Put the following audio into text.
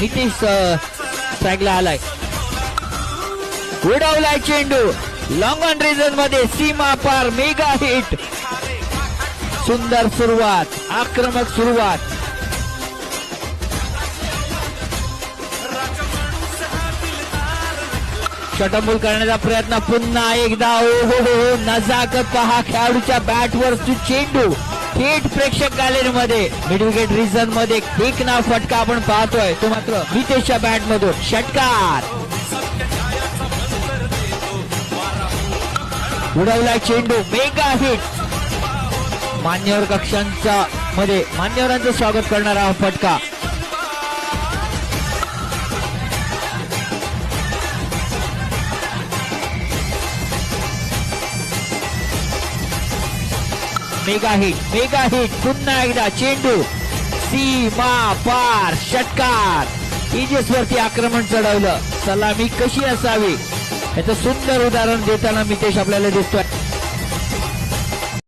नितेश स्ट्राईकला आलाय. उडवलाय चेंडू long on region मध्ये सीमा पार मेगा हिट. सुंदर सुरुवात, आक्रमक सुरुवात. षटमूल करण्याचा प्रयत्न पुन्हा एकदा. हो नजाकत पहा खेळाडूच्या बॅटवर चेंडू थेट प्रेक्षक गॅलरीमध्ये मिड विकेट रिजन मध्ये देखना फटका आपण पाहतोय. तो मात्र नितेशच्या बॅट मधून षटकार. उडवलाय चेंडू मेगा हिट. मान्यवर कक्षांच्या मध्ये मान्यवरांचं स्वागत करणारा हा फटका. मेगा हिट पुन्हा एकदा चेंडू सीमा पार षटकार. एजेस वरती आक्रमण चढवलं. सलामी कशी असावी याचं सुंदर उदाहरण देताना मितेश आपल्याला दिसतोय.